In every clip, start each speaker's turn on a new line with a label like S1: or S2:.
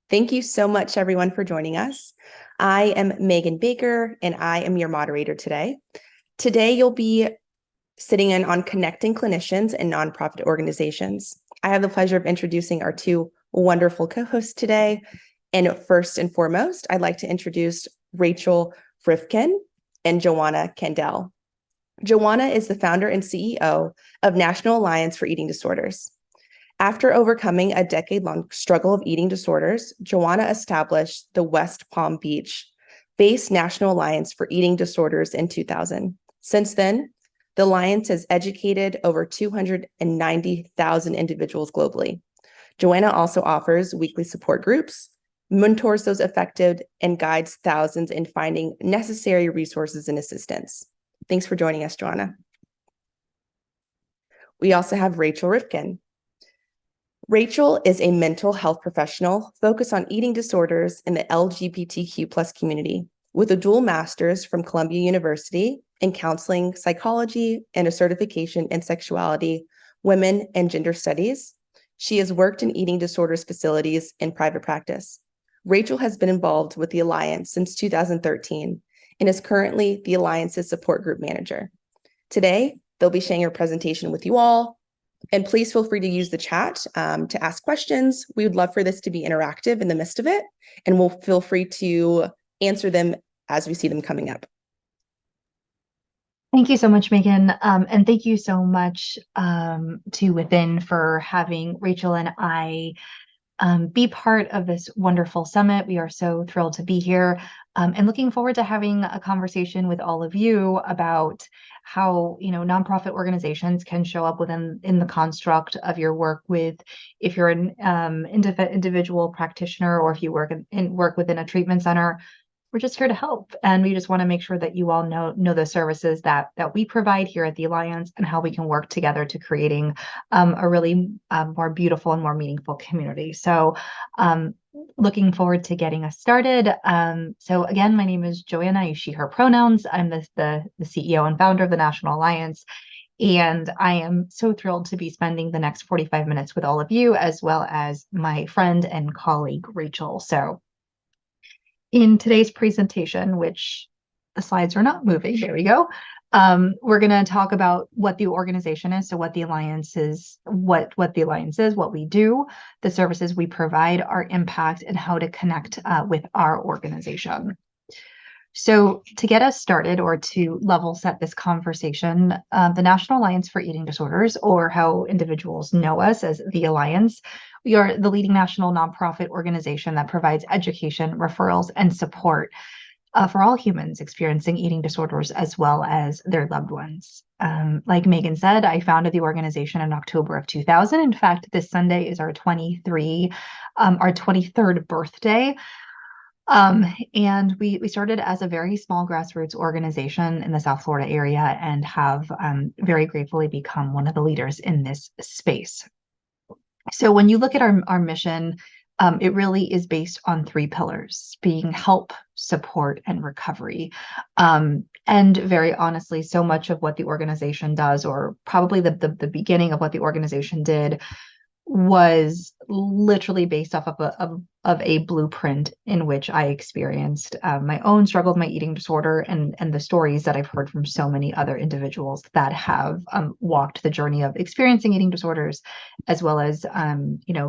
S1: Thank you so much, everyone, for joining us. I am Megan Baker, and I am your moderator today. Today, you'll be sitting in on connecting clinicians and nonprofit organizations. I have the pleasure of introducing our two wonderful co-hosts today. And first and foremost, I'd like to introduce Rachel Rifkin and Johanna Kandel. Johanna is the founder and CEO of National Alliance for Eating Disorders. After overcoming a decade-long struggle of eating disorders, Johanna established the West Palm Beach-based National Alliance for Eating Disorders in 2000. Since then, the Alliance has educated over 290,000 individuals globally. Johanna also offers weekly support groups, mentors those affected, and guides thousands in finding necessary resources and assistance. Thanks for joining us, Johanna. We also have Rachel Rifkin. Rachel is a mental health professional focused on eating disorders in the LGBTQ+ community, with a dual master's from Columbia University in counseling, psychology, and a certification in sexuality, women, and gender studies. She has worked in eating disorders facilities in private practice. Rachel has been involved with the Alliance since 2013 and is currently the Alliance's support group manager. Today, they'll be sharing a presentation with you all. And please feel free to use the chat to ask questions. We would love for this to be interactive in the midst of it, and we'll feel free to answer them as we see them coming up.
S2: Thank you so much, Megan. And thank you so much to Within for having Rachel and I be part of this wonderful summit. We are so thrilled to be here and looking forward to having a conversation with all of you about how nonprofit organizations can show up in the construct of your work with, if you're an individual practitioner or if you work within a treatment center. We're just here to help, and we just want to make sure that you all know the services that we provide here at the Alliance and how we can work together to creating a really more beautiful and more meaningful community. So looking forward to getting us started. So again, my name is Johanna. I use she, her pronouns. I'm the CEO and founder of the National Alliance. And I am so thrilled to be spending the next 45 minutes with all of you, as well as my friend and colleague, Rachel. So in today's presentation, which the slides are not moving, there we go. We're going to talk about what the organization is, so what the Alliance is, what the Alliance is, what we do, the services we provide, our impact, and how to connect with our organization. So to get us started, or to level set this conversation, the National Alliance for Eating Disorders, or how individuals know us as the Alliance, we are the leading national nonprofit organization that provides education, referrals, and support for all humans experiencing eating disorders, as well as their loved ones. Like Megan said, I founded the organization in October of 2000. In fact, this Sunday is our 23rd birthday. And we started as a very small grassroots organization in the South Florida area, and have very gratefully become one of the leaders in this space. So when you look at our mission, it really is based on 3 pillars, being help, support, and recovery. And very honestly, so much of what the organization does, or probably the beginning of what the organization did, was literally based off of a blueprint in which I experienced my own struggle with my eating disorder, and the stories that I've heard from so many other individuals that have walked the journey of experiencing eating disorders, as well as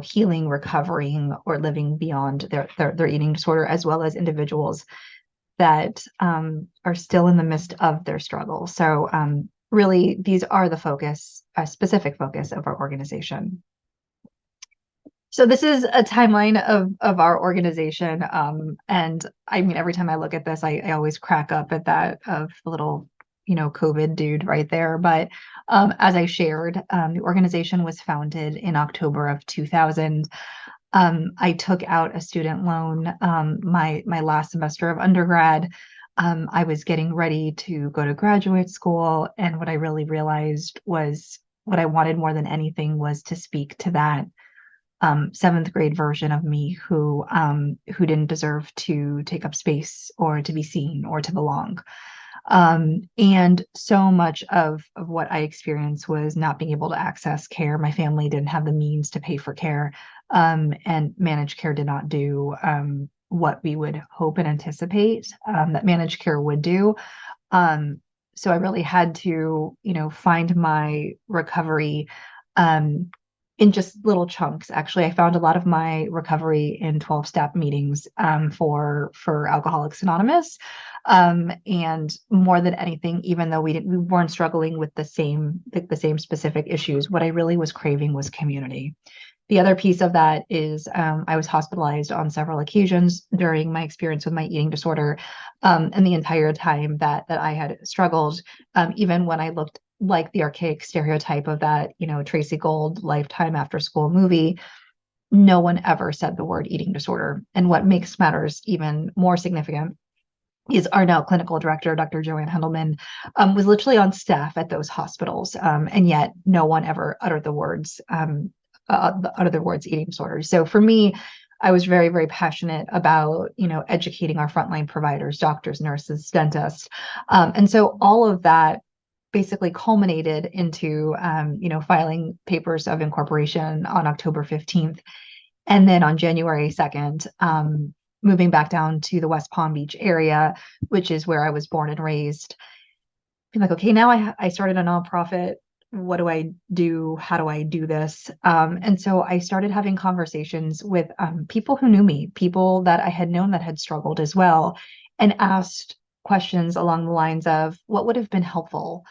S2: healing, recovering, or living beyond their eating disorder, as well as individuals that are still in the midst of their struggle. So really, these are the specific focus of our organization. So this is a timeline of our organization. And I mean, every time I look at this, I always crack up at that of the little, COVID dude right there. But as I shared, the organization was founded in October of 2000. I took out a student loan my last semester of undergrad. I was getting ready to go to graduate school. And what I really realized was what I wanted more than anything was to speak to that 7th grade version of me who didn't deserve to take up space, or to be seen, or to belong. And so much of what I experienced was not being able to access care. My family didn't have the means to pay for care, and managed care did not do what we would hope and anticipate that managed care would do. Um, so I really had to, find my recovery um, in just little chunks. Actually, I found a lot of my recovery in 12-step meetings for Alcoholics Anonymous. And more than anything, even though we weren't struggling with the same specific issues, what I really was craving was community. The other piece of that is I was hospitalized on several occasions during my experience with my eating disorder. And the entire time that I had struggled, even when I looked like the archaic stereotype of that, Tracy Gold Lifetime After School movie, no one ever said the word eating disorder. And what makes matters even more significant is our now clinical director, Dr. Joanne Hendelman, was literally on staff at those hospitals, and yet no one ever uttered the words eating disorders. So for me, I was very, very passionate about educating our frontline providers, doctors, nurses, dentists, and so all of that basically culminated into filing papers of incorporation on October 15th, and then on January 2nd. Moving back down to the West Palm Beach area, which is where I was born and raised. I'm like, okay, now I started a nonprofit. What do I do? How do I do this? And so I started having conversations with people who knew me, people that I had known that had struggled as well, and asked questions along the lines of what would have been helpful.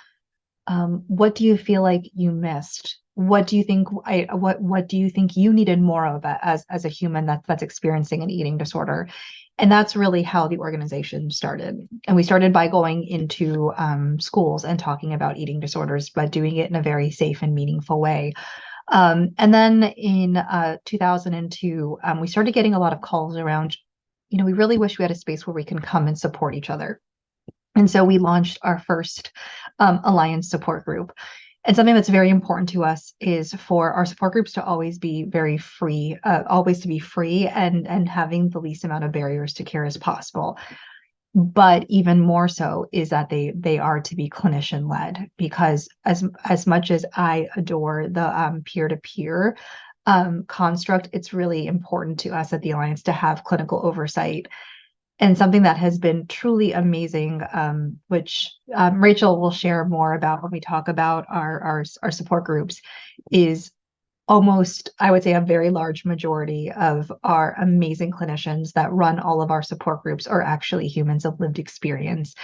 S2: What do you feel like you missed? What do you think what do you think you needed more of as a human that's experiencing an eating disorder? And that's really how the organization started. And we started by going into schools and talking about eating disorders, but doing it in a very safe and meaningful way. And then in 2002, we started getting a lot of calls around, we really wish we had a space where we can come and support each other. And so we launched our first Alliance support group. And something that's very important to us is for our support groups to always be very free, always to be free and having the least amount of barriers to care as possible. But even more so is that they are to be clinician led, because as much as I adore the peer-to-peer construct, it's really important to us at the Alliance to have clinical oversight. And something that has been truly amazing, which Rachel will share more about when we talk about our support groups, is almost, I would say, a very large majority of our amazing clinicians that run all of our support groups are actually humans of lived experience.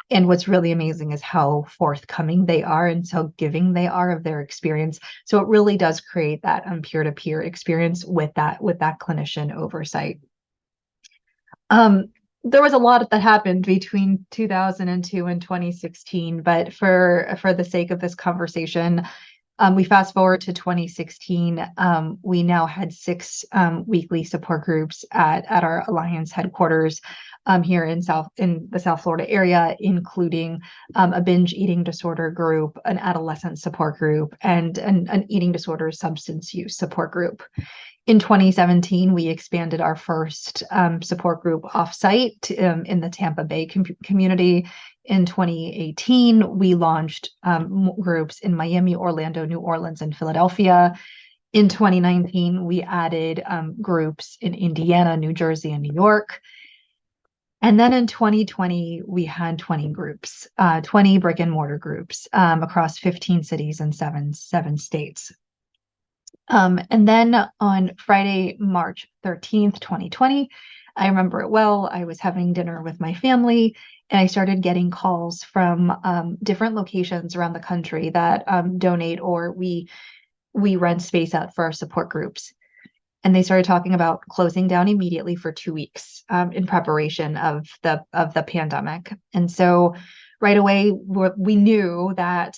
S2: And what's really amazing is how forthcoming they are and so giving they are of their experience. So it really does create that peer-to-peer experience with that clinician oversight. There was a lot that happened between 2002 and 2016, but for the sake of this conversation, we fast forward to 2016. We now had 6 weekly support groups at our Alliance headquarters here in the South Florida area, including a binge eating disorder group, an adolescent support group, and an eating disorder substance use support group. In 2017, we expanded our first support group offsite in the Tampa Bay community. In 2018, we launched groups in Miami, Orlando, New Orleans, and Philadelphia. In 2019, we added groups in Indiana, New Jersey, and New York. And then in 2020, we had 20 groups, 20 brick and mortar groups across 15 cities and seven states. And then on Friday, March 13th, 2020, I remember it well. I was having dinner with my family, and I started getting calls from different locations around the country that donate, or we rent space out for our support groups. And they started talking about closing down immediately for 2 weeks in preparation of the pandemic. And so right away, we knew that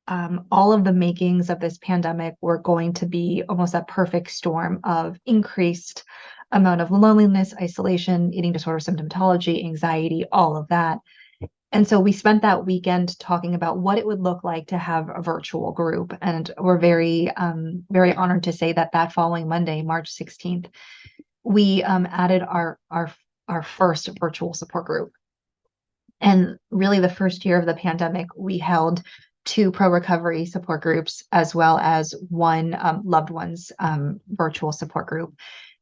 S2: all of the makings of this pandemic were going to be almost a perfect storm of increased amount of loneliness, isolation, eating disorder symptomatology, anxiety, all of that. And so we spent that weekend talking about what it would look like to have a virtual group. And we're very, very honored to say that following Monday, March 16th, we added our first virtual support group. And really the first year of the pandemic, we held 2 pro-recovery support groups as well as one loved ones virtual support group.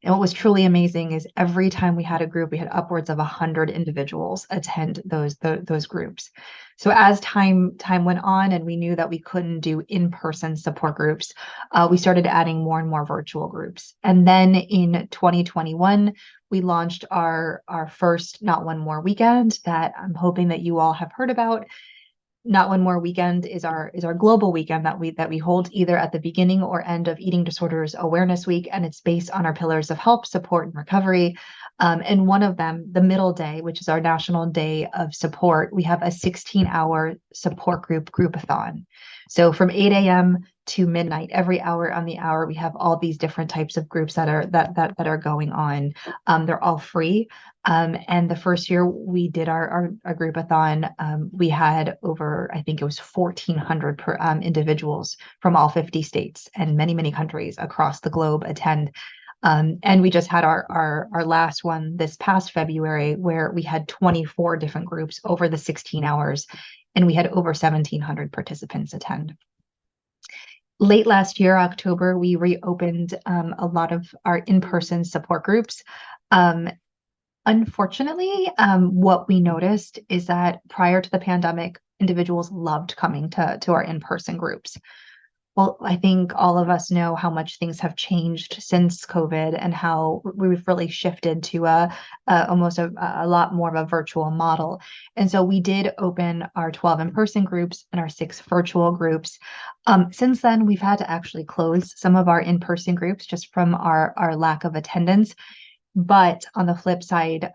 S2: And what was truly amazing is every time we had a group, we had upwards of 100 individuals attend those groups. So as time went on and we knew that we couldn't do in-person support groups, we started adding more and more virtual groups. And then in 2021, we launched our first Not One More weekend that I'm hoping that you all have heard about. Not One More weekend is our global weekend that we hold either at the beginning or end of Eating Disorders Awareness Week, and it's based on our pillars of help, support, and recovery. And one of them, the middle day, which is our National Day of Support, we have a 16-hour support groupathon. So from 8 a.m. to midnight, every hour on the hour, we have all these different types of groups that are going on. They're all free. And the first year we did our groupathon, we had over, I think it was 1,400 individuals from all 50 states and many, many countries across the globe attend. And we just had our last one this past February, where we had 24 different groups over the 16 hours, and we had over 1,700 participants attend. Late last year, October, we reopened a lot of our in-person support groups. Unfortunately, what we noticed is that prior to the pandemic, individuals loved coming to our in-person groups. Well, I think all of us know how much things have changed since COVID and how we've really shifted to almost a lot more of a virtual model. And so we did open our 12 in-person groups and our 6 virtual groups. Since then, we've had to actually close some of our in-person groups just from our lack of attendance. But on the flip side,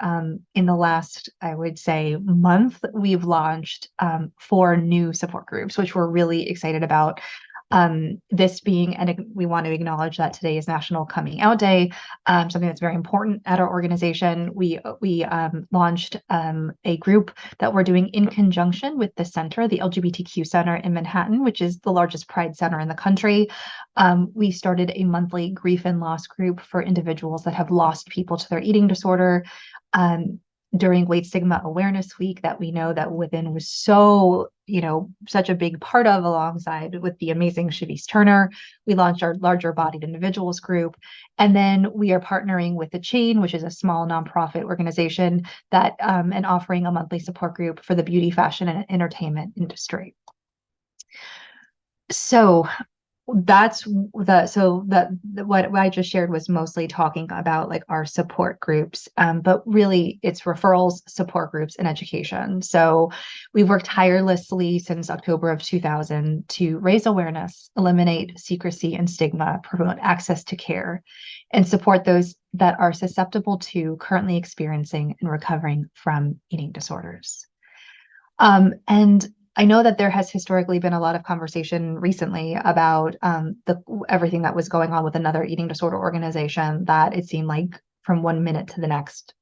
S2: in the last, I would say, month, we've launched 4 new support groups, which we're really excited about. This being, and we want to acknowledge that today is National Coming Out Day, something that's very important at our organization. We launched a group that we're doing in conjunction with the center, the LGBTQ Center in Manhattan, which is the largest Pride Center in the country. We started a monthly grief and loss group for individuals that have lost people to their eating disorder. During Weight Stigma Awareness Week, that we know that Within was so, such a big part of, alongside with the amazing Shanice Turner. We launched our Larger Bodied Individuals group. And then we are partnering with The Chain, which is a small nonprofit organization that, and offering a monthly support group for the beauty, fashion, and entertainment industry. So that's what I just shared was mostly talking about like our support groups, but really it's referrals, support groups, and education. So we've worked tirelessly since October of 2000 to raise awareness, eliminate secrecy and stigma, promote access to care, and support those that are susceptible to currently experiencing and recovering from eating disorders. And I know that there has historically been a lot of conversation recently about everything that was going on with another eating disorder organization that it seemed like from one minute to the next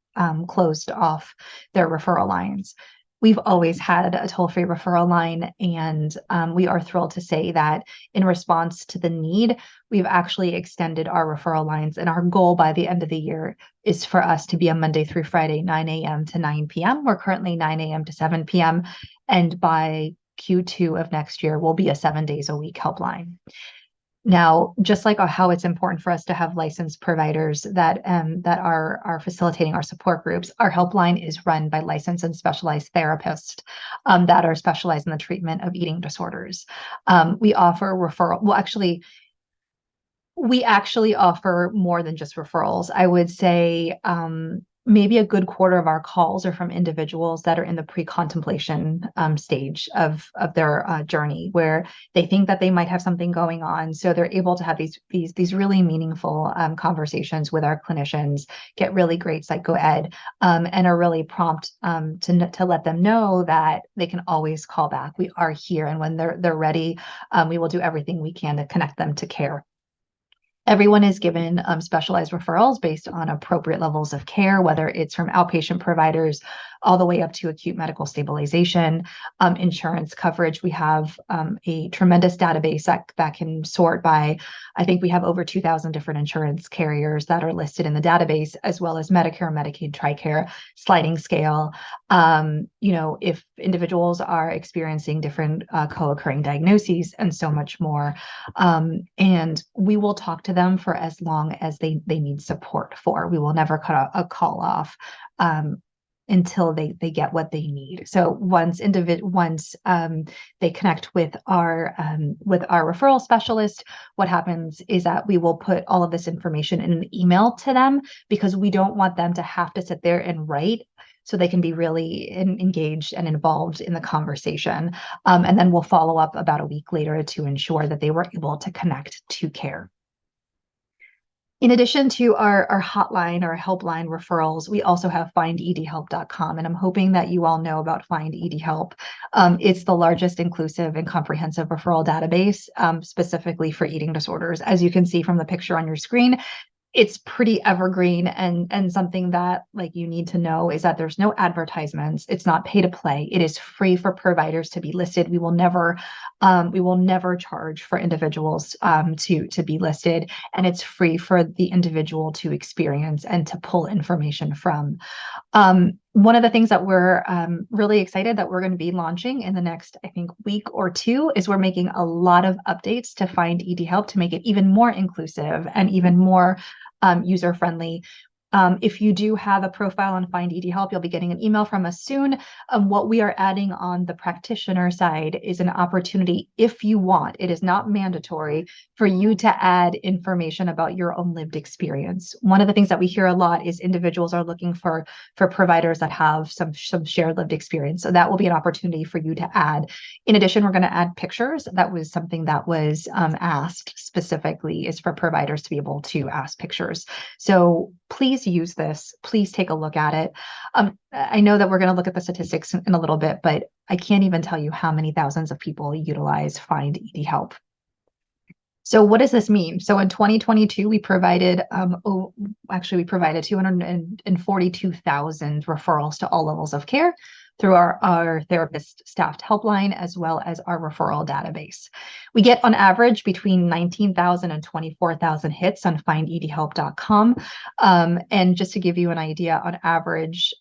S2: closed off their referral lines. We've always had a toll-free referral line, and we are thrilled to say that in response to the need, we've actually extended our referral lines. And our goal by the end of the year is for us to be a Monday through Friday, 9 a.m. to 9 p.m. We're currently 9 a.m. to 7 p.m. And by Q2 of next year, we'll be a 7 days a week helpline. Now, just like how it's important for us to have licensed providers that are facilitating our support groups, our helpline is run by licensed and specialized therapists that are specialized in the treatment of eating disorders. We offer referral. Well, actually, we actually offer more than just referrals. I would say maybe a good quarter of our calls are from individuals that are in the pre-contemplation stage of their journey, where they think that they might have something going on. So they're able to have these really meaningful conversations with our clinicians, get really great psychoed, and are really prompt to let them know that they can always call back. We are here, and when they're ready, we will do everything we can to connect them to care. Everyone is given specialized referrals based on appropriate levels of care, whether it's from outpatient providers all the way up to acute medical stabilization. Insurance coverage, we have a tremendous database that can sort by, I think we have over 2,000 different insurance carriers that are listed in the database, as well as Medicare, Medicaid, TRICARE, sliding scale. If individuals are experiencing different co-occurring diagnoses and so much more. And we will talk to them for as long as they need support for. We will never cut a call off until they get what they need. So once they connect with our referral specialist, what happens is that we will put all of this information in an email to them, because we don't want them to have to sit there and write, so they can be really engaged and involved in the conversation. And then we'll follow up about a week later to ensure that they were able to connect to care. In addition to our hotline or helpline referrals, we also have findedhelp.com, and I'm hoping that you all know about Find ED Help. It's the largest inclusive and comprehensive referral database specifically for eating disorders. As you can see from the picture on your screen, it's pretty evergreen, and something that you need to know is that there's no advertisements. It's not pay to play. It is free for providers to be listed. We will never charge for individuals to be listed, and it's free for the individual to experience and to pull information from. One of the things that we're really excited that we're going to be launching in the next, I think, week or two is we're making a lot of updates to Find ED Help to make it even more inclusive and even more user-friendly. If you do have a profile on Find ED Help, you'll be getting an email from us soon. What we are adding on the practitioner side is an opportunity, if you want, it is not mandatory, for you to add information about your own lived experience. One of the things that we hear a lot is individuals are looking for providers that have some shared lived experience. So that will be an opportunity for you to add. In addition, we're going to add pictures. That was something that was asked specifically, is for providers to be able to ask pictures. So please use this. Please take a look at it. I know that we're going to look at the statistics in a little bit, but I can't even tell you how many thousands of people utilize Find ED Help. So what does this mean? So in 2022, we provided 242,000 referrals to all levels of care through our therapist staffed helpline, as well as our referral database. We get on average between 19,000 and 24,000 hits on findedhelp.com. And just to give you an idea, on average,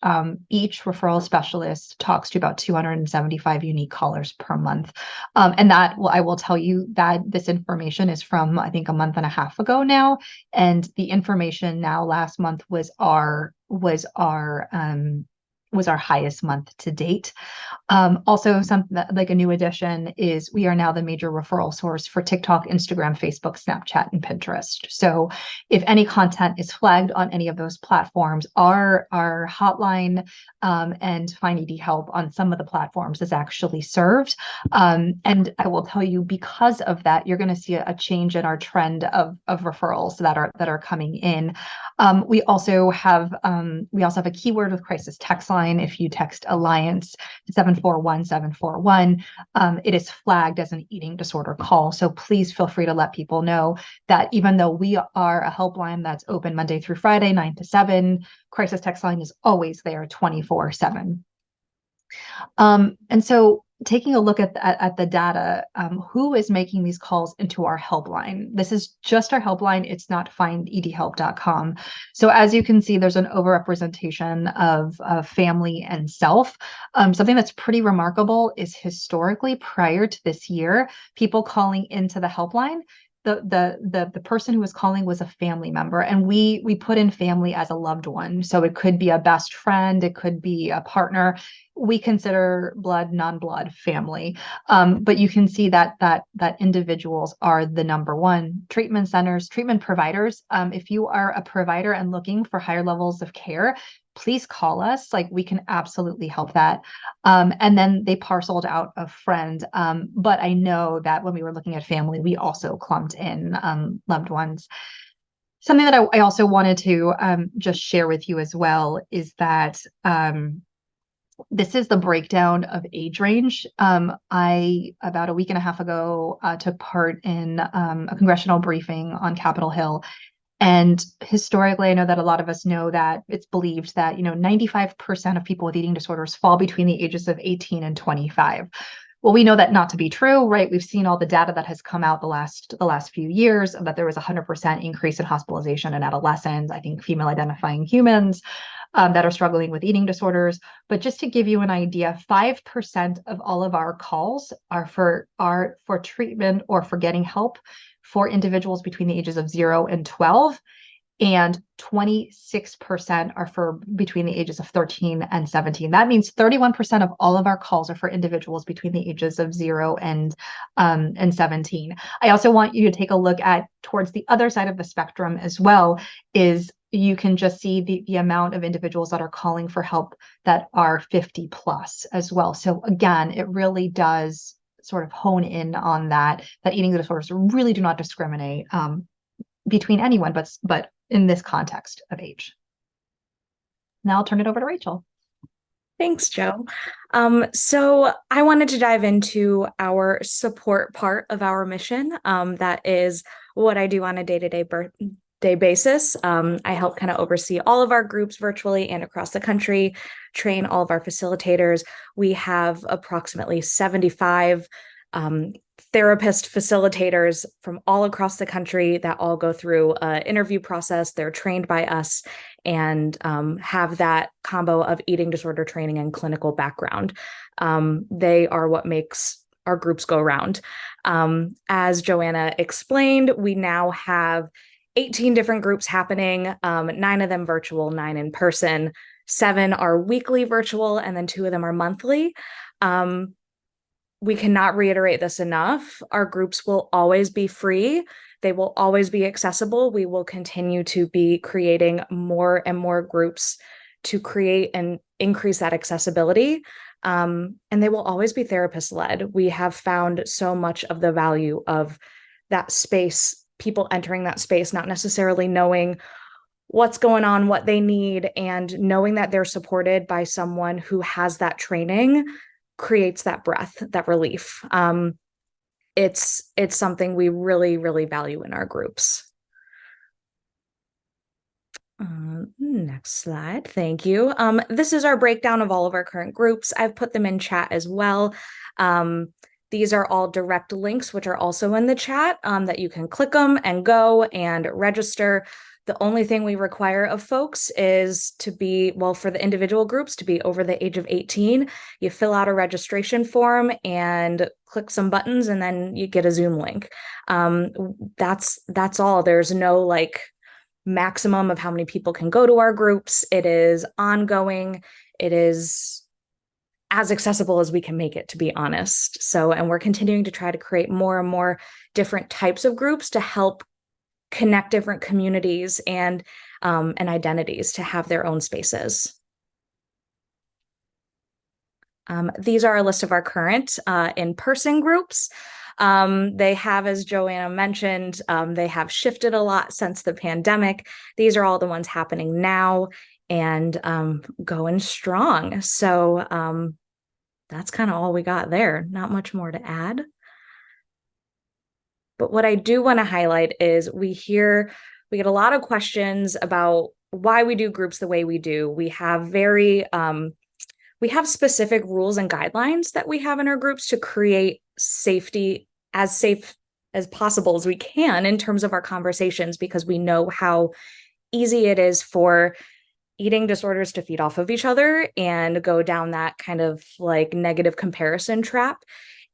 S2: each referral specialist talks to about 275 unique callers per month. And that, I will tell you that this information is from, I think, a month and a half ago now. And the information now last month was our highest month to date. Also, something like a new addition is we are now the major referral source for TikTok, Instagram, Facebook, Snapchat, and Pinterest. So if any content is flagged on any of those platforms, our hotline and Find ED Help on some of the platforms is actually served. And I will tell you, because of that, you're going to see a change in our trend of referrals that are coming in. We also have a keyword with crisis text line. If you text Alliance to 741-741, it is flagged as an eating disorder call. So please feel free to let people know that even though we are a helpline that's open Monday through Friday, 9 to 7, crisis text line is always there 24/7. And so taking a look at the data, who is making these calls into our helpline? This is just our helpline. It's not findedhelp.com. So as you can see, there's an overrepresentation of family and self. Something that's pretty remarkable is historically, prior to this year, people calling into the helpline, the person who was calling was a family member, and we put in family as a loved one. So it could be a best friend, it could be a partner. We consider blood, non-blood family. But you can see that individuals are the number one. Treatment centers, treatment providers. If you are a provider and looking for higher levels of care, please call us. We can absolutely help that. And then they parceled out a friend. But I know that when we were looking at family, we also clumped in loved ones. Something that I also wanted to just share with you as well is that this is the breakdown of age range. I, about a week and a half ago, took part in a congressional briefing on Capitol Hill. And historically, I know that a lot of us know that it's believed that, 95% of people with eating disorders fall between the ages of 18 and 25. Well, we know that not to be true, right? We've seen all the data that has come out the last few years that there was a 100% increase in hospitalization in adolescents, I think female identifying humans that are struggling with eating disorders. But just to give you an idea, 5% of all of our calls are for treatment or for getting help for individuals between the ages of 0 and 12. And 26% are for between the ages of 13 and 17. That means 31% of all of our calls are for individuals between the ages of 0 and 17. I also want you to take a look at towards the other side of the spectrum as well, is you can just see the amount of individuals that are calling for help that are 50 plus as well. So again, it really does sort of hone in on that eating disorders really do not discriminate between anyone, but in this context of age. Now I'll turn it over to Rachel.
S3: Thanks, Joe. So I wanted to dive into our support part of our mission. That is what I do on a day-to-day basis. I help kind of oversee all of our groups virtually and across the country, train all of our facilitators. We have approximately 75 therapist facilitators from all across the country that all go through an interview process. They're trained by us and have that combo of eating disorder training and clinical background. They are what makes our groups go round. As Johanna explained, we now have 18 different groups happening, 9 of them virtual, 9 in person, 7 are weekly virtual, and then 2 of them are monthly. We cannot reiterate this enough. Our groups will always be free. They will always be accessible. We will continue to be creating more and more groups to create and increase that accessibility. And they will always be therapist-led. We have found so much of the value of that space, people entering that space, not necessarily knowing what's going on, what they need, and knowing that they're supported by someone who has that training creates that breath, that relief. It's something we really, really value in our groups. Next slide. Thank you. This is our breakdown of all of our current groups. I've put them in chat as well. These are all direct links, which are also in the chat, that you can click them and go and register. The only thing we require of folks is to be, well, for the individual groups, to be over the age of 18. You fill out a registration form and click some buttons, and then you get a Zoom link. That's all. There's no maximum of how many people can go to our groups. It is ongoing. It is as accessible as we can make it, to be honest. So, and we're continuing to try to create more and more different types of groups to help connect different communities and identities to have their own spaces. These are a list of our current in-person groups. They have, as Johanna mentioned, they have shifted a lot since the pandemic. These are all the ones happening now and going strong. So that's kind of all we got there. Not much more to add. But what I do want to highlight is we get a lot of questions about why we do groups the way we do. We have we have specific rules and guidelines that we have in our groups to create safety, as safe as possible as we can in terms of our conversations, because we know how easy it is for eating disorders to feed off of each other and go down that kind of negative comparison trap.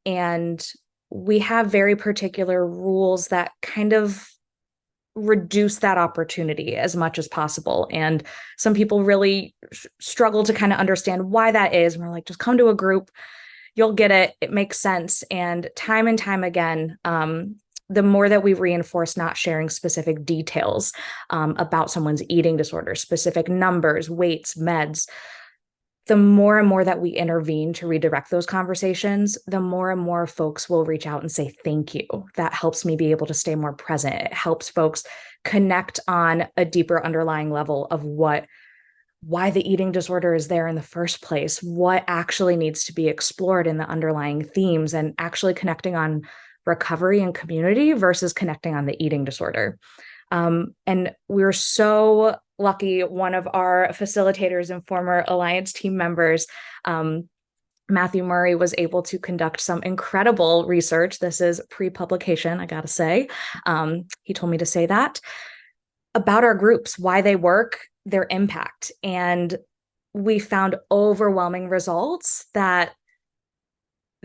S3: And we have very particular rules that kind of reduce that opportunity as much as possible. And some people really struggle to kind of understand why that is. And we're like, just come to a group, you'll get it. It makes sense. And time again, the more that we reinforce not sharing specific details about someone's eating disorder, specific numbers, weights, meds, the more and more that we intervene to redirect those conversations, the more and more folks will reach out and say, thank you. That helps me be able to stay more present. It helps folks connect on a deeper underlying level of why the eating disorder is there in the first place, what actually needs to be explored in the underlying themes, and actually connecting on recovery and community versus connecting on the eating disorder. And we were so lucky. One of our facilitators and former Alliance team members, Matthew Murray, was able to conduct some incredible research. This is pre-publication, I gotta say. He told me to say that, about our groups, why they work, their impact. And we found overwhelming results that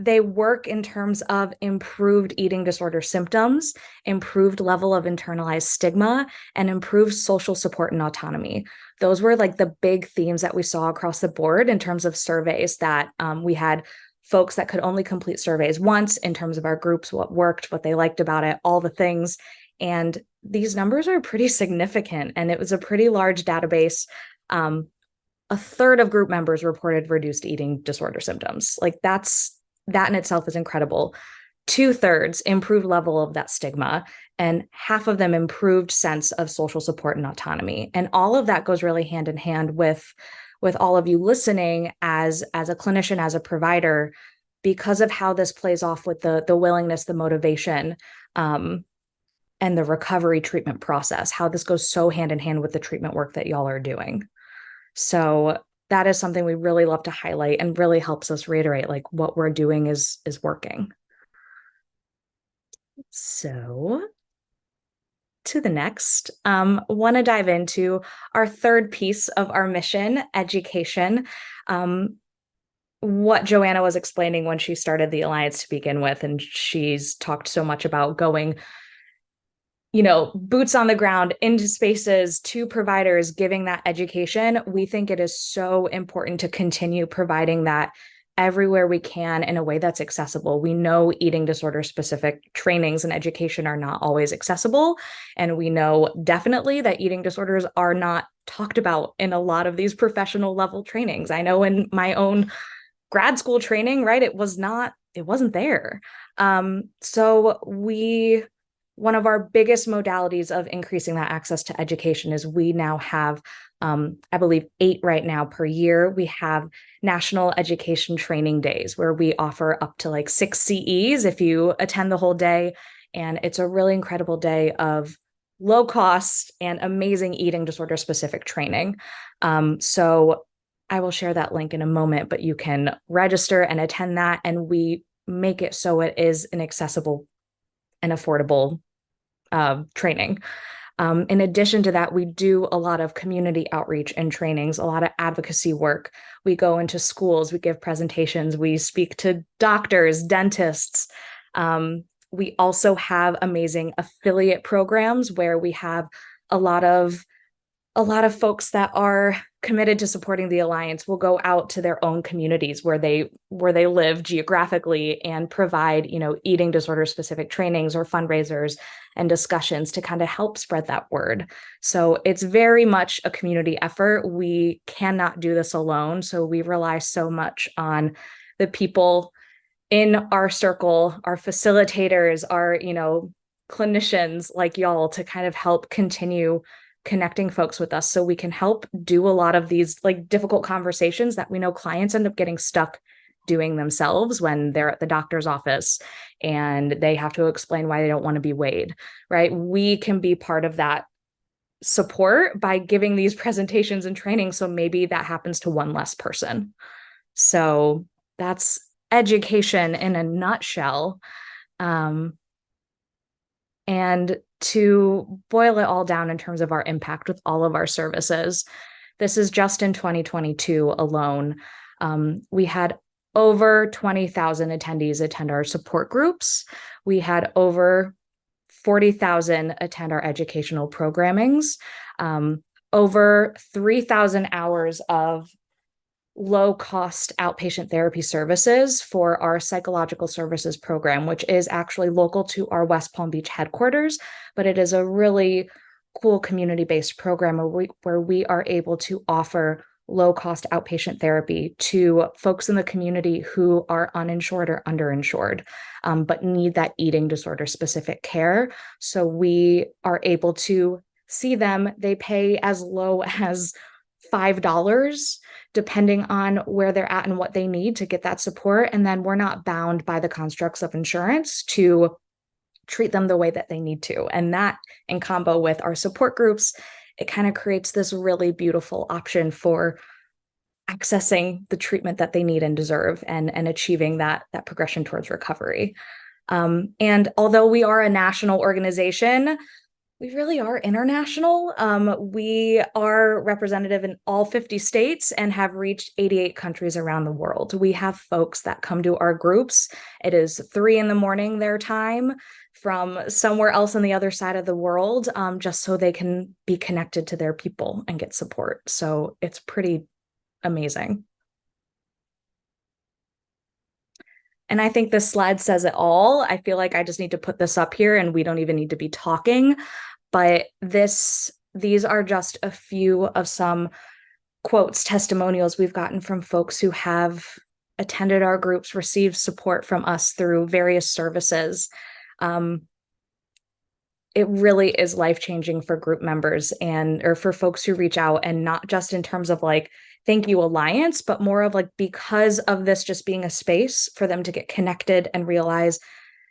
S3: they work in terms of improved eating disorder symptoms, improved level of internalized stigma, and improved social support and autonomy. Those were like the big themes that we saw across the board in terms of surveys that we had folks that could only complete surveys once in terms of our groups, what worked, what they liked about it, all the things. And these numbers are pretty significant. And it was a pretty large database. A third of group members reported reduced eating disorder symptoms. Like that in itself is incredible. 2/3 improved level of that stigma, and half of them improved sense of social support and autonomy. And all of that goes really hand in hand with all of you listening as a clinician, as a provider, because of how this plays off with the willingness, the motivation, and the recovery treatment process, how this goes so hand in hand with the treatment work that y'all are doing. So that is something we really love to highlight and really helps us reiterate like what we're doing is working. So to the next, want to dive into our third piece of our mission, education. What Johanna was explaining when she started the Alliance to begin with, and she's talked so much about going, boots on the ground into spaces to providers, giving that education. We think it is so important to continue providing that everywhere we can in a way that's accessible. We know eating disorder specific trainings and education are not always accessible. And we know definitely that eating disorders are not talked about in a lot of these professional level trainings. I know in my own grad school training, right, it wasn't there. So one of our biggest modalities of increasing that access to education is we now have, I believe 8 right now per year. We have national education training days where we offer up to like 6 CEs if you attend the whole day. And it's a really incredible day of low cost and amazing eating disorder specific training. So I will share that link in a moment, but you can register and attend that. And we make it so it is an accessible and affordable training. In addition to that, we do a lot of community outreach and trainings, a lot of advocacy work. We go into schools, we give presentations, we speak to doctors, dentists. We also have amazing affiliate programs where we have a lot of folks that are committed to supporting the Alliance will go out to their own communities where they live geographically and provide, eating disorder specific trainings or fundraisers and discussions to kind of help spread that word. So it's very much a community effort. We cannot do this alone. So we rely so much on the people in our circle, our facilitators, our, clinicians like y'all to kind of help continue connecting folks with us so we can help do a lot of these like difficult conversations that we know clients end up getting stuck doing themselves when they're at the doctor's office and they have to explain why they don't want to be weighed, right? We can be part of that support by giving these presentations and training. So maybe that happens to one less person. So that's education in a nutshell. And to boil it all down in terms of our impact with all of our services, this is just in 2022 alone. We had over 20,000 attendees attend our support groups. We had over 40,000 attend our educational programmings, over 3,000 hours of low-cost outpatient therapy services for our psychological services program, which is actually local to our West Palm Beach headquarters, but it is a really cool community-based program where we are able to offer low-cost outpatient therapy to folks in the community who are uninsured or underinsured, but need that eating disorder specific care. So we are able to see them. They pay as low as $5, depending on where they're at and what they need to get that support. And then we're not bound by the constructs of insurance to treat them the way that they need to. And that, in combo with our support groups, it kind of creates this really beautiful option for accessing the treatment that they need and deserve, and achieving that progression towards recovery. And although we are a national organization, we really are international. We are representative in all 50 states and have reached 88 countries around the world. We have folks that come to our groups. It is 3 a.m. their time from somewhere else on the other side of the world, just so they can be connected to their people and get support. So it's pretty amazing. And I think this slide says it all. I feel like I just need to put this up here and we don't even need to be talking, but these are just a few of some quotes, testimonials we've gotten from folks who have attended our groups, received support from us through various services. It really is life-changing for group members or for folks who reach out, and not just in terms of like, thank you Alliance, but more of like, because of this just being a space for them to get connected and realize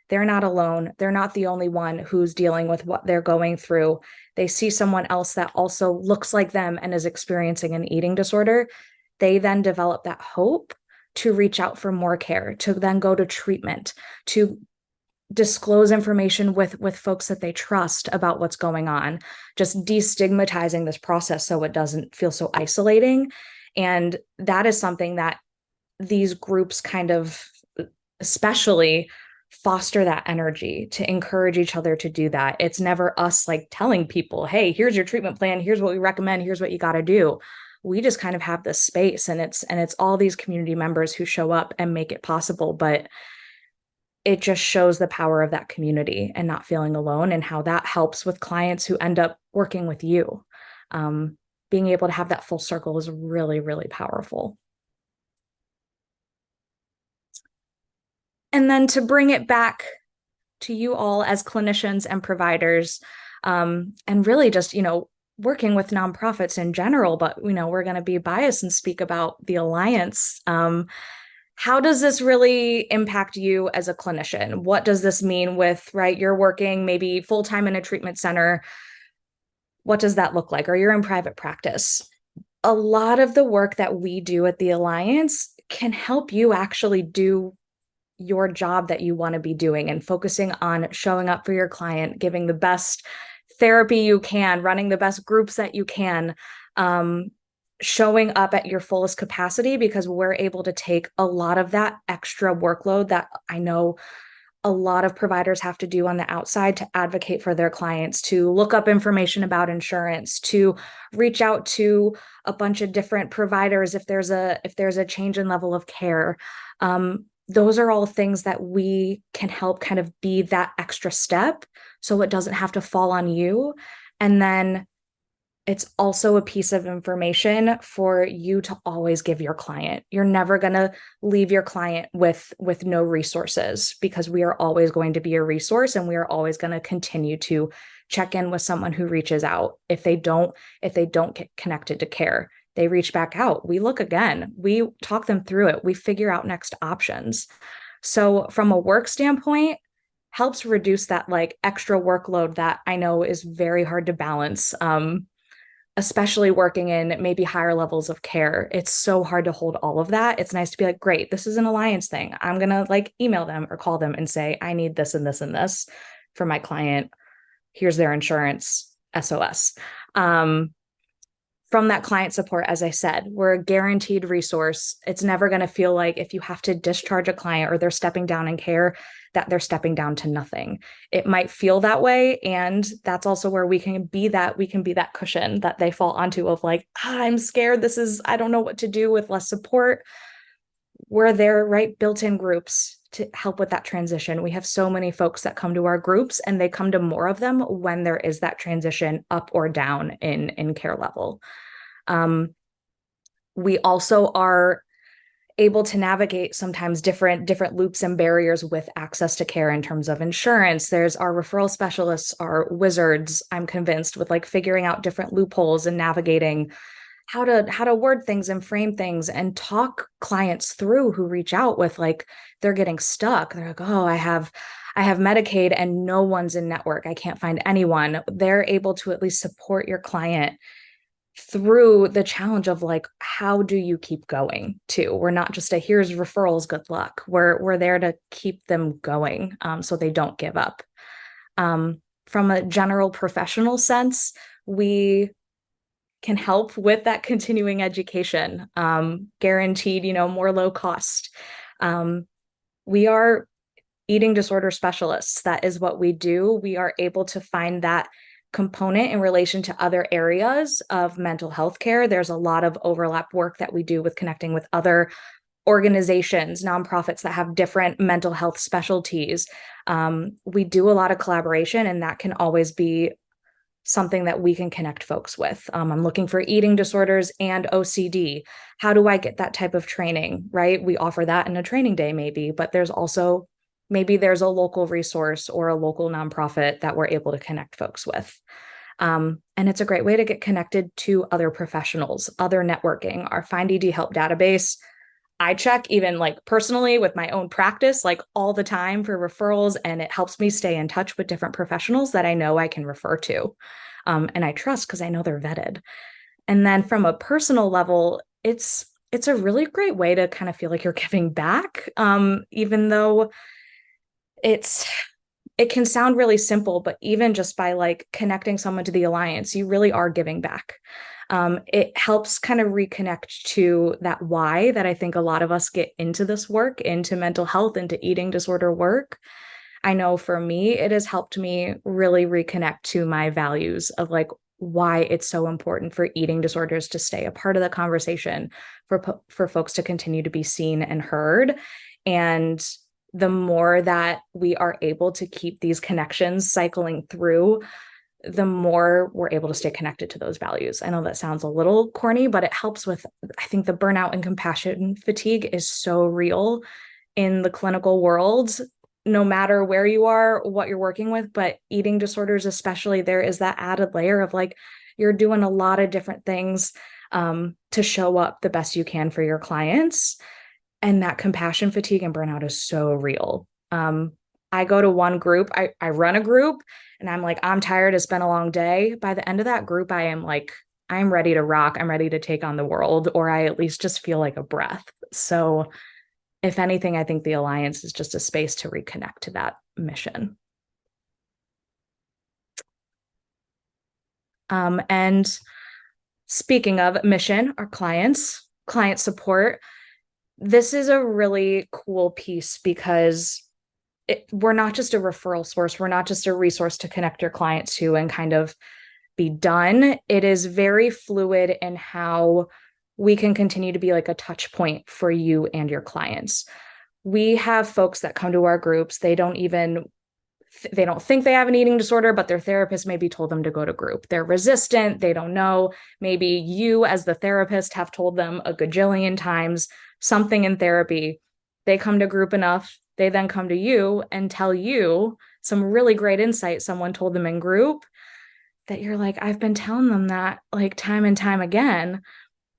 S3: they're not alone. They're not the only one who's dealing with what they're going through. They see someone else that also looks like them and is experiencing an eating disorder. They then develop that hope to reach out for more care, to then go to treatment, to disclose information with folks that they trust about what's going on, just destigmatizing this process so it doesn't feel so isolating. And that is something that these groups kind of especially foster, that energy to encourage each other to do that. It's never us like telling people, hey, here's your treatment plan, here's what we recommend, here's what you got to do. We just kind of have this space, and it's all these community members who show up and make it possible. But it just shows the power of that community and not feeling alone, and how that helps with clients who end up working with you. Being able to have that full circle is really, really powerful. And then to bring it back to you all as clinicians and providers, and really just, working with nonprofits in general, but, we're going to be biased and speak about the Alliance. How does this really impact you as a clinician? What does this mean with, right, you're working maybe full-time in a treatment center? What does that look like? Or you're in private practice? A lot of the work that we do at the Alliance can help you actually do your job that you want to be doing, and focusing on showing up for your client, giving the best therapy you can, running the best groups that you can, showing up at your fullest capacity, because we're able to take a lot of that extra workload that I know a lot of providers have to do on the outside to advocate for their clients, to look up information about insurance, to reach out to a bunch of different providers if there's a change in level of care. Those are all things that we can help kind of be that extra step so it doesn't have to fall on you. And then it's also a piece of information for you to always give your client. You're never going to leave your client with no resources, because we are always going to be a resource, and we are always going to continue to check in with someone who reaches out. If they don't get connected to care, they reach back out. We look again. We talk them through it. We figure out next options. So from a work standpoint, helps reduce that like extra workload that I know is very hard to balance. Especially working in maybe higher levels of care. It's so hard to hold all of that. It's nice to be like, great, this is an Alliance thing. I'm going to like email them or call them and say, I need this and this and this for my client. Here's their insurance, SOS. From that client support, as I said, we're a guaranteed resource. It's never going to feel like if you have to discharge a client or they're stepping down in care, that they're stepping down to nothing. It might feel that way. And that's also where we can be that cushion that they fall onto of like, I'm scared. I don't know what to do with less support. We're there, right? Built-in groups to help with that transition. We have so many folks that come to our groups, and they come to more of them when there is that transition up or down in care level. We also are able to navigate sometimes different loops and barriers with access to care in terms of insurance. There's our referral specialists are wizards, I'm convinced, with like figuring out different loopholes and navigating how to word things and frame things and talk clients through who reach out with like, they're getting stuck. They're like, oh, I have I have Medicaid and no one's in network, I can't find anyone. They're able to at least support your client through the challenge of like, how do you keep going too? We're not just a here's referrals, good luck. We're there to keep them going, so they don't give up. From a general professional sense, we can help with that continuing education, guaranteed, more low cost. We are eating disorder specialists. That is what we do. We are able to find that component in relation to other areas of mental health care. There's a lot of overlap work that we do with connecting with other organizations, nonprofits that have different mental health specialties. We do a lot of collaboration, and that can always be something that we can connect folks with. I'm looking for eating disorders and OCD. How do I get that type of training, right? We offer that in a training day maybe, but there's also maybe there's a local resource or a local nonprofit that we're able to connect folks with. And it's a great way to get connected to other professionals, other networking. Our Find ED Help database, I check even like personally with my own practice, like all the time for referrals, and it helps me stay in touch with different professionals that I know I can refer to. And I trust because I know they're vetted. And then from a personal level, it's a really great way to kind of feel like you're giving back, even though it can sound really simple, but even just by like connecting someone to the Alliance, you really are giving back. It helps kind of reconnect to that why that I think a lot of us get into this work, into mental health, into eating disorder work. I know for me, it has helped me really reconnect to my values of like why it's so important for eating disorders to stay a part of the conversation, for folks to continue to be seen and heard. And the more that we are able to keep these connections cycling through, the more we're able to stay connected to those values. I know that sounds a little corny, but it helps with, I think the burnout and compassion fatigue is so real in the clinical world, no matter where you are, what you're working with, but eating disorders, especially, there is that added layer of like, you're doing a lot of different things to show up the best you can for your clients. And that compassion fatigue and burnout is so real. I go to one group, I run a group, and I'm like, I'm tired, it's been a long day. By the end of that group, I am like, I'm ready to rock, I'm ready to take on the world, or I at least just feel like a breath. So if anything, I think the Alliance is just a space to reconnect to that mission. And speaking of mission, our client support, this is a really cool piece because we're not just a referral source. We're not just a resource to connect your clients to and kind of be done. It is very fluid in how we can continue to be like a touch point for you and your clients. We have folks that come to our groups. They don't think they have an eating disorder, but their therapist maybe told them to go to group. They're resistant. They don't know. Maybe you as the therapist have told them a gajillion times something in therapy. They come to group enough. They then come to you and tell you some really great insight someone told them in group that you're like, I've been telling them that like time and time again.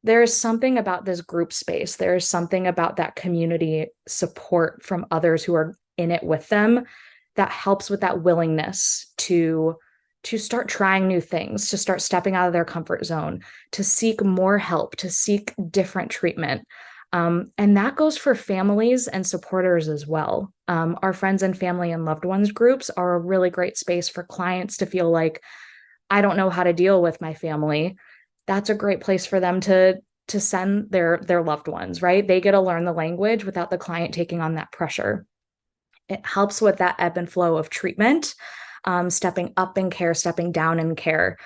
S3: There is something about this group space. There is something about that community support from others who are in it with them that helps with that willingness to start trying new things, to start stepping out of their comfort zone, to seek more help, to seek different treatment. And that goes for families and supporters as well. Our friends and family and loved ones groups are a really great space for clients to feel like, I don't know how to deal with my family. That's a great place for them to send their loved ones, right? They get to learn the language without the client taking on that pressure. It helps with that ebb and flow of treatment, stepping up in care, stepping down in care.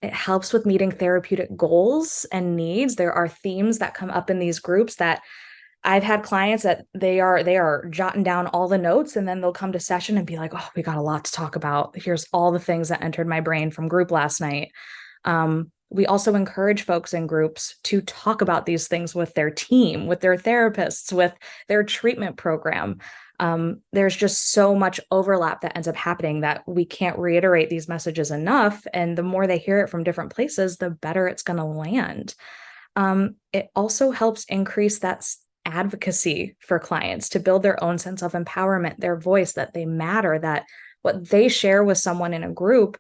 S3: It helps with meeting therapeutic goals and needs. There are themes that come up in these groups that I've had clients that they are jotting down all the notes, and then they'll come to session and be like, oh, we got a lot to talk about. Here's all the things that entered my brain from group last night. We also encourage folks in groups to talk about these things with their team, with their therapists, with their treatment program. There's just so much overlap that ends up happening that we can't reiterate these messages enough. And the more they hear it from different places, the better it's going to land. It also helps increase that advocacy for clients to build their own sense of empowerment, their voice, that they matter, that what they share with someone in a group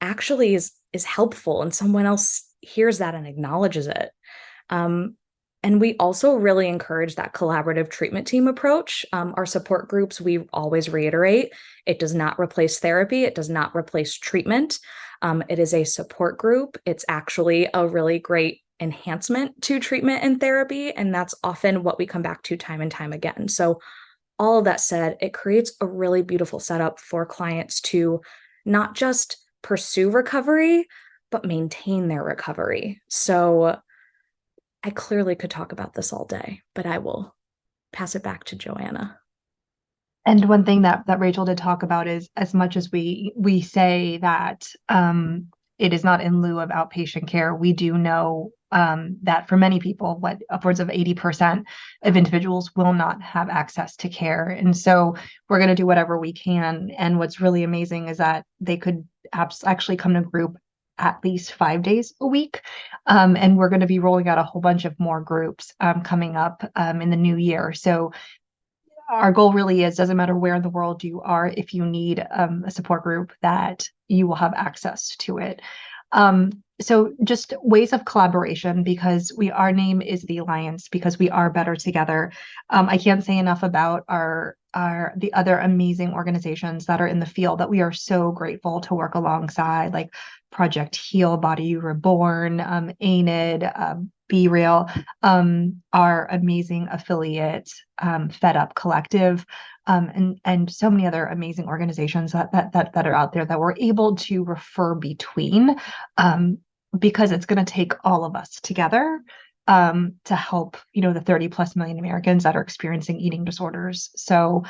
S3: actually is helpful, and someone else hears that and acknowledges it. And we also really encourage that collaborative treatment team approach. Our support groups, we always reiterate, it does not replace therapy. It does not replace treatment. It is a support group. It's actually a really great enhancement to treatment and therapy. And that's often what we come back to time and time again. So all of that said, it creates a really beautiful setup for clients to not just pursue recovery, but maintain their recovery. So I clearly could talk about this all day, but I will pass it back to Johanna.
S2: And one thing that Rachel did talk about is, as much as we say that it is not in lieu of outpatient care, we do know that for many people, upwards of 80% of individuals will not have access to care. And so we're going to do whatever we can. And what's really amazing is that they could actually come to group at least 5 days a week. And we're going to be rolling out a whole bunch of more groups coming up in the new year. So our goal really is, doesn't matter where in the world you are, if you need a support group, that you will have access to it. So just ways of collaboration, because our name is the Alliance, because we are better together. I can't say enough about the other amazing organizations that are in the field that we are so grateful to work alongside, like Project Heal, Body Reborn, ANID, Be Real, our amazing affiliate, Fed Up Collective, and so many other amazing organizations that are out there that we're able to refer between, because it's going to take all of us together to help, the 30+ million Americans that are experiencing eating disorders. So,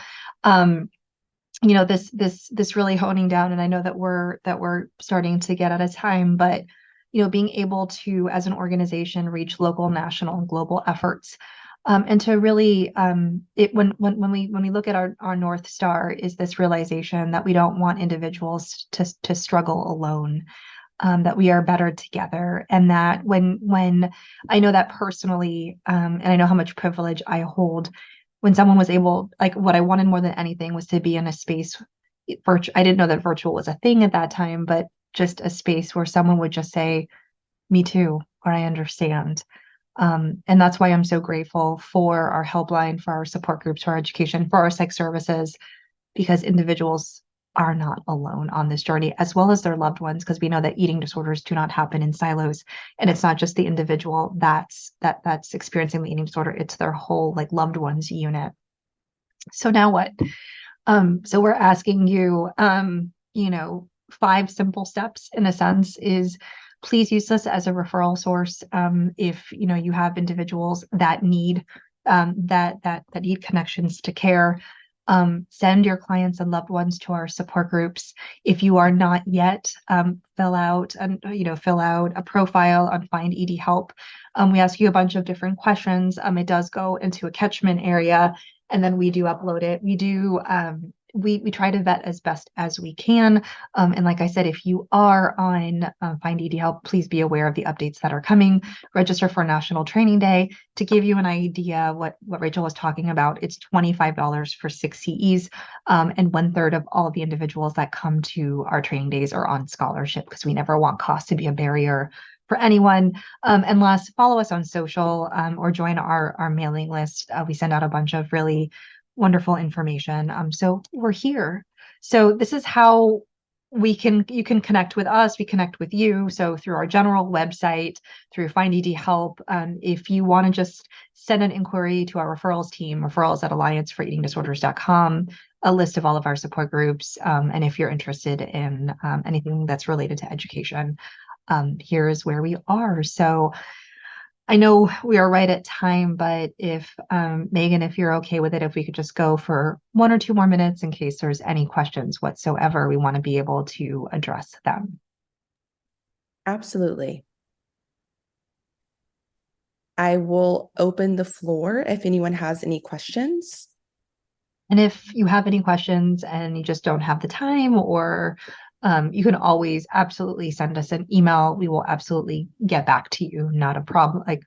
S2: this really honing down, and I know that we're starting to get out of time, but being able to, as an organization, reach local, national, and global efforts, and to really, when we look at our North Star, is this realization that we don't want individuals to struggle alone, that we are better together, and that when I know that personally, and I know how much privilege I hold, when someone was able, like, what I wanted more than anything was to be in a space, I didn't know that virtual was a thing at that time, but just a space where someone would just say, me too, or I understand. And that's why I'm so grateful for our helpline, for our support groups, for our education, for our psych services, because individuals are not alone on this journey, as well as their loved ones, because we know that eating disorders do not happen in silos. And it's not just the individual that's experiencing the eating disorder, it's their whole, like, loved ones unit. So now what? So we're asking you, 5 simple steps, in a sense, is please use this as a referral source. If you have individuals that need that need connections to care, send your clients and loved ones to our support groups. If you are not yet, fill out a profile on Find ED Help. We ask you a bunch of different questions. It does go into a catchment area, and then we do upload it. We do we try to vet as best as we can. And like I said, if you are on Find ED Help, please be aware of the updates that are coming. Register for National Training Day. To give you an idea what Rachel was talking about, it's $25 for 6 CEs, and 1/3 of all of the individuals that come to our training days are on scholarship, because we never want cost to be a barrier for anyone. And last, follow us on social, or join our mailing list. We send out a bunch of really wonderful information. So we're here. So this is how you can connect with us. We connect with you. So through our general website, through Find ED Help. If you want to just send an inquiry to our referrals team, referrals@allianceforeatingdisorders.com, a list of all of our support groups. And if you're interested in anything that's related to education, here is where we are. So I know we are right at time, but if Megan, if you're okay with it, if we could just go for 1 or 2 more minutes in case there's any questions whatsoever, we want to be able to address them.
S1: Absolutely. I will open the floor if anyone has any questions.
S2: And if you have any questions and you just don't have the time, or you can always absolutely send us an email. We will absolutely get back to you. Not a problem. Like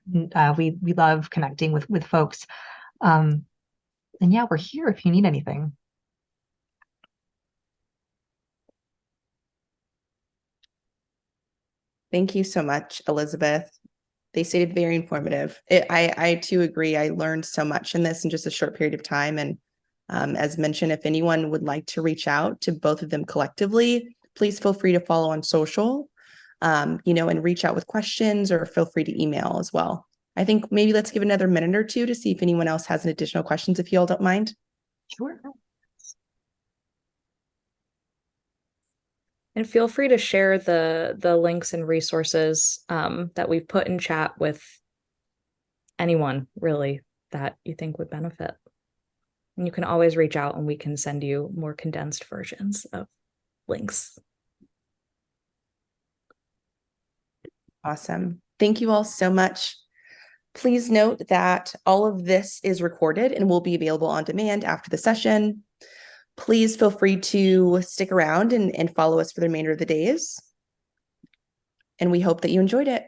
S2: we love connecting with folks. And yeah, we're here if you need anything.
S1: Thank you so much, Elizabeth. They stated very informative. I too agree. I learned so much in this in just a short period of time. And as mentioned, if anyone would like to reach out to both of them collectively, please feel free to follow on social, and reach out with questions, or feel free to email as well. I think maybe let's give another minute or two to see if anyone else has any additional questions, if you all don't mind.
S2: Sure.
S3: And feel free to share the links and resources that we've put in chat with anyone really that you think would benefit. And you can always reach out and we can send you more condensed versions of links.
S1: Awesome. Thank you all so much. Please note that all of this is recorded and will be available on demand after the session. Please feel free to stick around and follow us for the remainder of the days. And we hope that you enjoyed it.